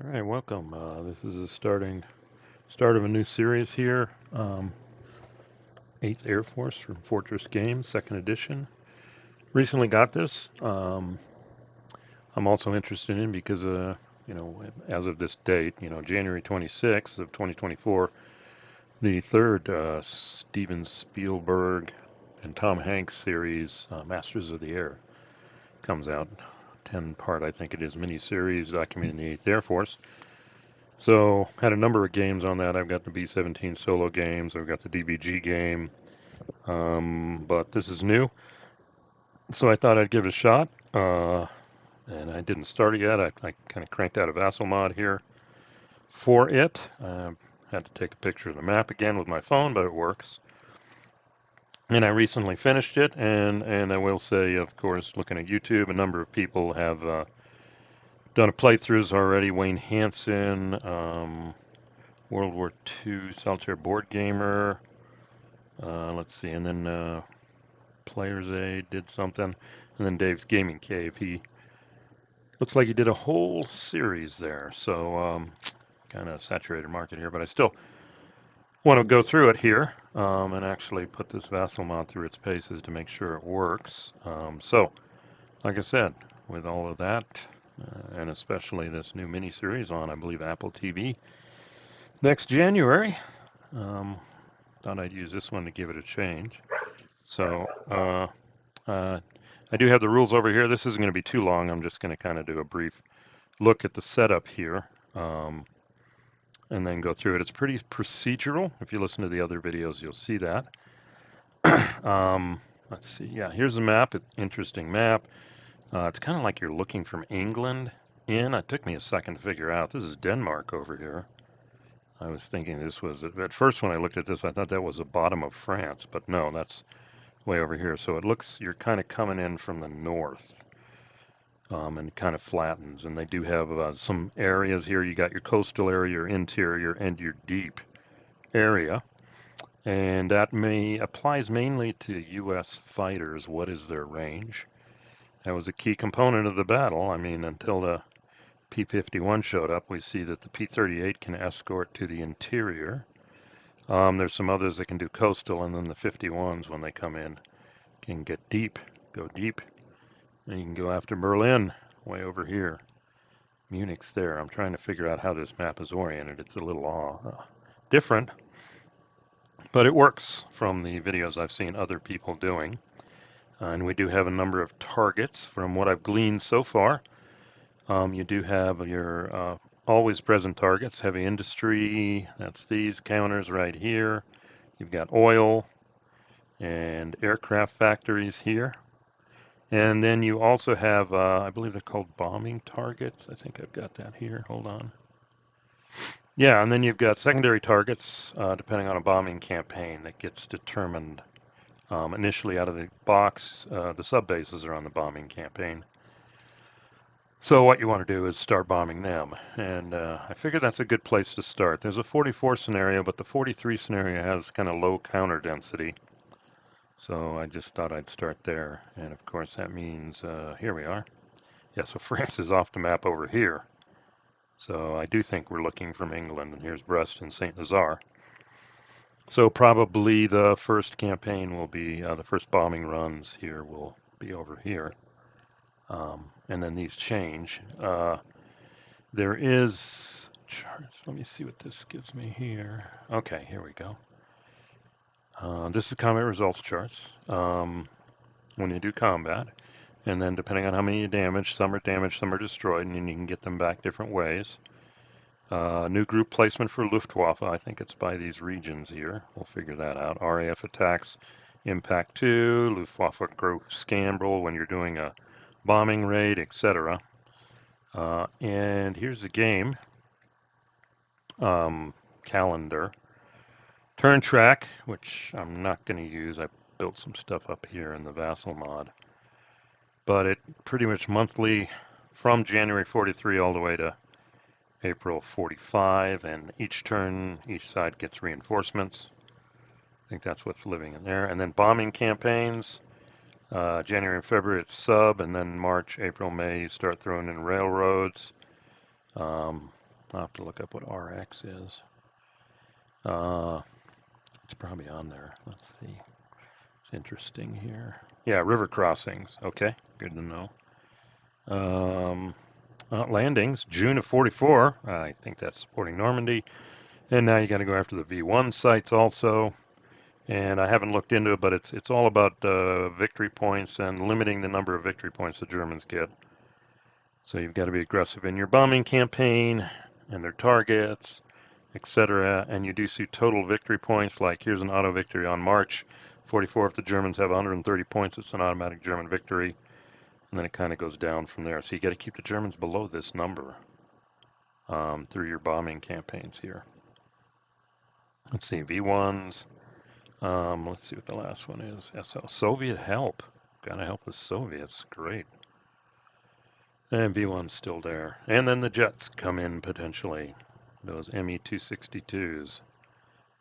All right, welcome. This is the start of a new series here. 8th Air Force from Fortress Games, second edition. Recently got this. I'm also interested in because, as of this date, January 26th of 2024, the third Steven Spielberg and Tom Hanks series, Masters of the Air, comes out. 10-part, I think it is, miniseries documenting the 8th Air Force. So had a number of games on that. I've got the B-17 solo games. I've got the DBG game. But this is new, so I thought I'd give it a shot. And I didn't start it yet. I kind of cranked out a VASSAL mod here for it. Had to take a picture of the map again with my phone, but it works. And I recently finished it, and I will say, of course, looking at YouTube, a number of people have done a playthroughs already. Wayne Hansen, World War II Solitaire Board Gamer. Let's see, and then Player's Aid did something, and then Dave's Gaming Cave. He looks like he did a whole series there, so kind of saturated market here, but I still want to go through it here and actually put this VASSAL mod through its paces to make sure it works. So, like I said, with all of that, and especially this new mini-series on, I believe, Apple TV next January, thought I'd use this one to give it a change. So, I do have the rules over here. This isn't going to be too long. I'm just going to kind of do a brief look at the setup here and then go through it. It's pretty procedural. If you listen to the other videos, you'll see that. Let's see. Yeah, here's the map. Interesting map. It's kind of like you're looking from England in. It took me a second to figure out. This is Denmark over here. I was thinking this was, at first when I looked at this, I thought that was the bottom of France, but no, that's way over here. So it looks, you're kind of coming in from the north. And kind of flattens. And they do have some areas here. You got your coastal area, your interior, and your deep area. And that applies mainly to U.S. fighters. What is their range? That was a key component of the battle. I mean, until the P-51 showed up, we see that the P-38 can escort to the interior. There's some others that can do coastal, and then the 51s, when they come in, can get deep, go deep. And you can go after Berlin, way over here. Munich's there. I'm trying to figure out how this map is oriented. It's a little different, but it works from the videos I've seen other people doing. And we do have a number of targets from what I've gleaned so far. You do have your always present targets, heavy industry. That's these counters right here. You've got oil and aircraft factories here. And then you also have, I believe they're called bombing targets. I think I've got that here. Hold on. Yeah, and then you've got secondary targets, depending on a bombing campaign that gets determined initially out of the box. The sub-bases are on the bombing campaign. So what you want to do is start bombing them. And I figure that's a good place to start. There's a 44 scenario, but the 43 scenario has kind of low counter density. So I just thought I'd start there. And of course that means, here we are. Yeah, so France is off the map over here. So I do think we're looking from England, and here's Brest and St. Lazare. So probably the first campaign will be, the first bombing runs here will be over here. And then these change. There is charts. Let me see what this gives me here. Okay, here we go. This is combat results charts when you do combat. And then depending on how many you damage, some are damaged, some are destroyed, and you can get them back different ways. New group placement for Luftwaffe. I think it's by these regions here. We'll figure that out. RAF attacks, impact 2, Luftwaffe group scramble when you're doing a bombing raid, etc. And here's the game calendar. Turn track, which I'm not going to use. I built some stuff up here in the VASSAL mod. But it pretty much monthly from January 43 all the way to April 45, and each turn, each side gets reinforcements. I think that's what's living in there. And then bombing campaigns, January and February it's sub, and then March, April, May, you start throwing in railroads. I'll have to look up what RX is. It's probably on there. Let's see. It's interesting here. Yeah, river crossings. Okay, good to know. Landings, June of 44. I think that's supporting Normandy. And now you got to go after the V1 sites also. And I haven't looked into it, but it's all about victory points and limiting the number of victory points the Germans get. So you've got to be aggressive in your bombing campaign and their targets, etc. And you do see total victory points, like here's an auto victory on March 44. If the Germans have 130 points, it's an automatic German victory. And then it kind of goes down from there. So you got to keep the Germans below this number through your bombing campaigns here. Let's see, V1s. Let's see what the last one is. SL, Soviet help. Gotta help the Soviets. Great. And V1's still there. And then the jets come in potentially. Those Me-262s.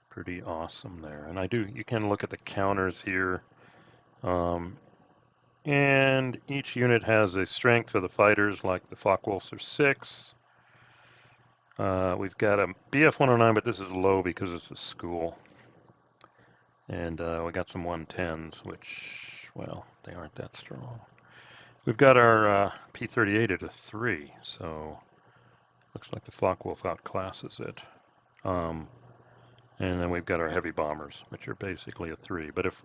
Pretty awesome there. And you can look at the counters here. And each unit has a strength for the fighters, like the Focke-Wulfs are 6. We've got a Bf-109, but this is low because it's a school. And we got some 110s, which, well, they aren't that strong. We've got our P-38 at a 3, so looks like the Focke-Wulf outclasses it. And then we've got our heavy bombers, which are basically a 3. But if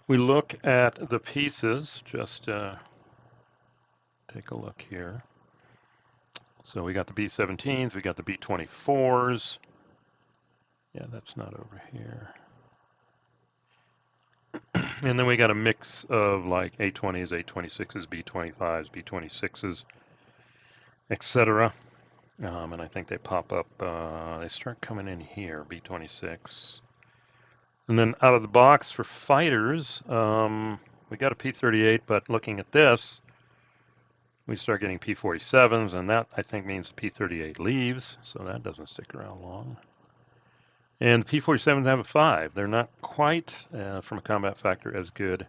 we look at the pieces, just take a look here. So we got the B-17s, we got the B-24s. Yeah, that's not over here. And then we got a mix of like A-20s, A-26s, B-25s, B-26s, etc. And I think they pop up, they start coming in here, B-26. And then out of the box for fighters, we got a P-38, but looking at this, we start getting P-47s, and that I think means the P-38 leaves, so that doesn't stick around long. And the P-47s have a 5. They're not quite, from a combat factor, as good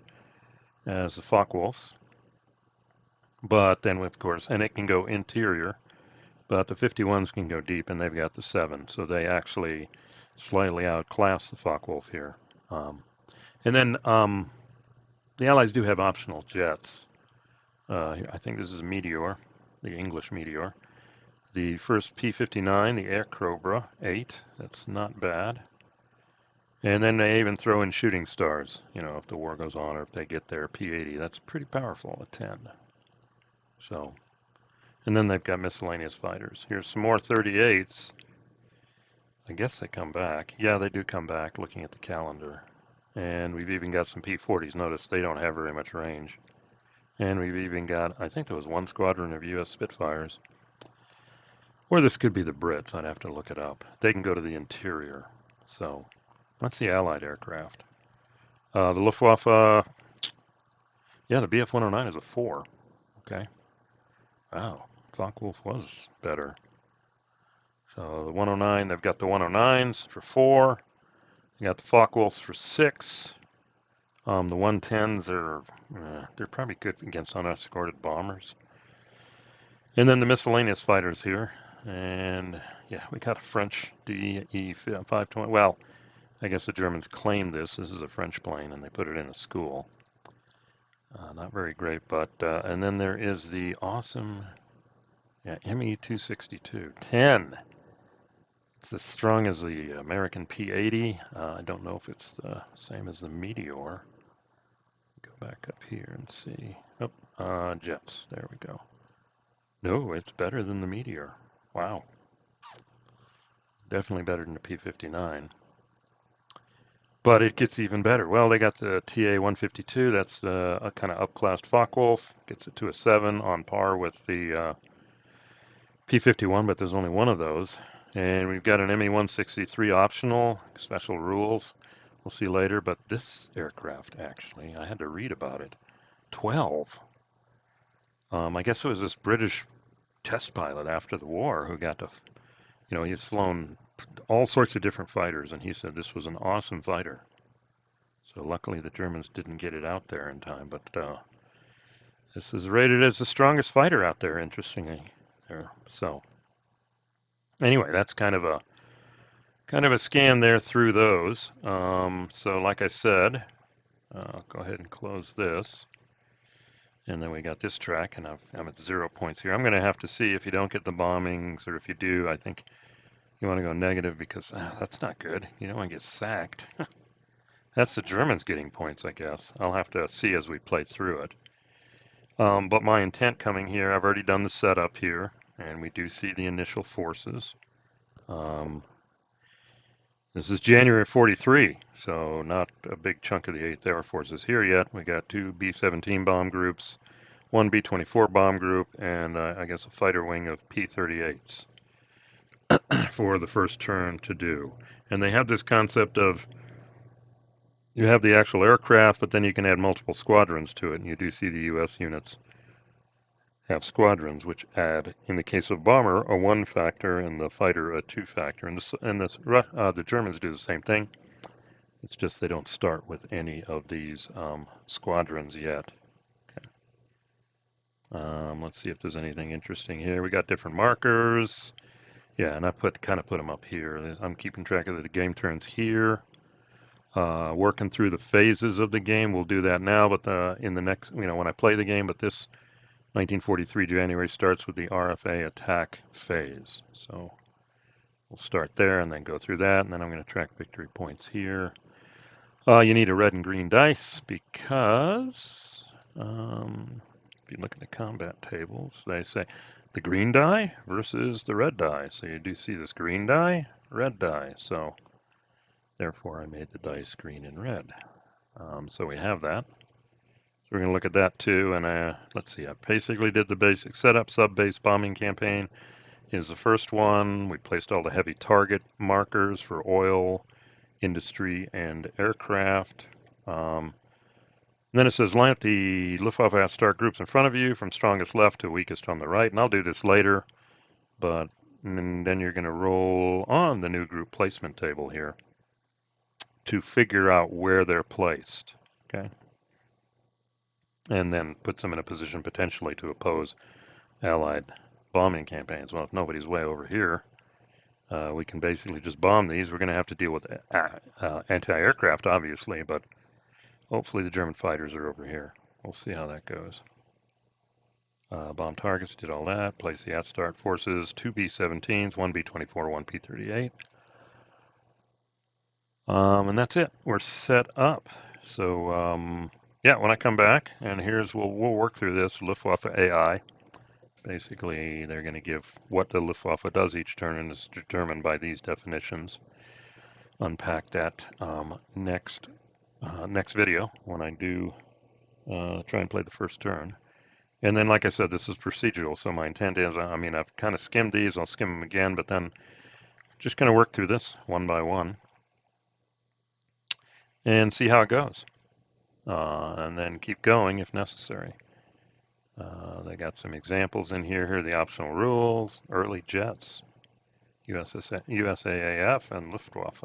as the Focke-Wulfs. But then, of course, and it can go interior, but the 51s can go deep, and they've got the 7. So they actually slightly outclass the Focke-Wulf here. And then the Allies do have optional jets. I think this is a Meteor, the English Meteor. The first P-59, the Air Cobra 8, that's not bad. And then they even throw in shooting stars, you know, if the war goes on or if they get their P-80. That's pretty powerful, a 10. So, and then they've got miscellaneous fighters. Here's some more 38s. I guess they come back. Yeah, they do come back, looking at the calendar. And we've even got some P-40s. Notice they don't have very much range. And we've even got, I think there was one squadron of U.S. Spitfires. Or this could be the Brits. I'd have to look it up. They can go to the interior. So that's the Allied aircraft. The Luftwaffe, yeah, the Bf-109 is a 4. Okay. Wow, Focke-Wulf was better. So the 109, they've got the 109s for 4. You got the Focke-Wulfs for 6. The 110s are, they're probably good against unescorted bombers. And then the miscellaneous fighters here. And yeah, we got a French DE-520. Well, I guess the Germans claimed this. This is a French plane, and they put it in a school. Not very great, but, and then there is the awesome, yeah, Me-262, 10. It's as strong as the American P-80. I don't know if it's the same as the Meteor. Go back up here and see. Oh, jets, there we go. No, it's better than the Meteor. Wow. Definitely better than the P-59. But it gets even better. Well, they got the TA-152. That's the kind of upclassed Focke-Wulf. Gets it to a 7 on par with the P-51, but there's only one of those. And we've got an Me-163 optional, special rules. We'll see later. But this aircraft, actually, I had to read about it. 12. I guess it was this British test pilot after the war who got to, you know, he's flown all sorts of different fighters, and he said this was an awesome fighter. So luckily the Germans didn't get it out there in time, but this is rated as the strongest fighter out there, interestingly. So Anyway, that's kind of a scan there through those. So like I said, I'll go ahead and close this. And then we got this track, and I'm at 0 points here. I'm going to have to see if you don't get the bombings, or if you do, I think you want to go negative, because that's not good. You don't want to get sacked. That's the Germans getting points, I guess. I'll have to see as we play through it. But my intent coming here, I've already done the setup here, and we do see the initial forces. This is January 43, so not a big chunk of the 8th Air Force is here yet. We got 2 B-17 bomb groups, 1 B-24 bomb group, and I guess a fighter wing of P-38s for the first turn to do. And they have this concept of, you have the actual aircraft, but then you can add multiple squadrons to it, and you do see the U.S. units have squadrons, which add, in the case of bomber, a 1 factor, and the fighter a 2 factor. And the Germans do the same thing. It's just they don't start with any of these squadrons yet. Okay. Let's see if there's anything interesting here. We got different markers. Yeah, and I kind of put them up here. I'm keeping track of the game turns here. Working through the phases of the game. We'll do that now, but in the next, when I play the game. But this 1943 January starts with the RFA attack phase. So we'll start there and then go through that, and then I'm going to track victory points here. You need a red and green dice because if you look at the combat tables, they say the green die versus the red die. So you do see this green die, red die. So therefore I made the dice green and red. So we have that. So we're going to look at that too. And let's see, I basically did the basic setup. Sub-base bombing campaign is the first one. We placed all the heavy target markers for oil, industry, and aircraft. Then it says line up the Luftwaffe start groups in front of you from strongest left to weakest on the right. And I'll do this later, but then you're going to roll on the new group placement table here to figure out where they're placed. Okay. And then puts them in a position potentially to oppose Allied bombing campaigns. Well, if nobody's way over here, we can basically just bomb these. We're going to have to deal with anti-aircraft, obviously, but hopefully the German fighters are over here. We'll see how that goes. Bomb targets, did all that. Place the at-start forces, 2 B-17s, 1 B-24, 1 P-38. And that's it. We're set up. So, yeah, when I come back, and we'll work through this Luftwaffe AI. Basically, they're going to give what the Luftwaffe does each turn, and is determined by these definitions. Unpack that next video when I do try and play the first turn. And then, like I said, this is procedural, so my intent is, I've kind of skimmed these. I'll skim them again, but then just going to work through this one by one and see how it goes. And then keep going if necessary. They got some examples in here. Here are the optional rules. Early jets, USAAF, and Luftwaffe.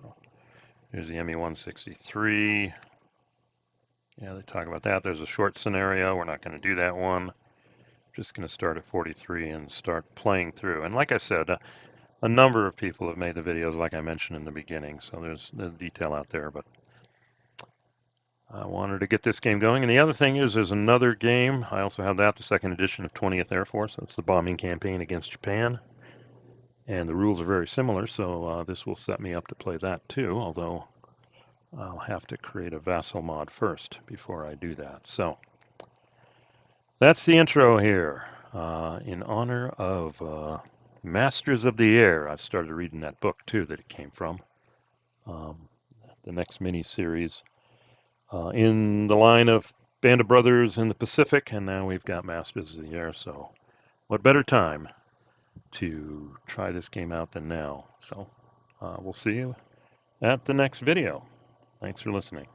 Here's the Me-163. Yeah, they talk about that. There's a short scenario. We're not going to do that one. Just going to start at 43 and start playing through. And like I said, a number of people have made the videos like I mentioned in the beginning. So there's detail out there, but I wanted to get this game going. And the other thing is there's another game. I also have that, the second edition of 20th Air Force. That's the bombing campaign against Japan. And the rules are very similar, so this will set me up to play that too, although I'll have to create a VASSAL mod first before I do that. So that's the intro here in honor of Masters of the Air. I've started reading that book too that it came from. The next mini-series in the line of Band of Brothers in the Pacific, and now we've got Masters of the Air. So what better time to try this game out than now? So we'll see you at the next video. Thanks for listening.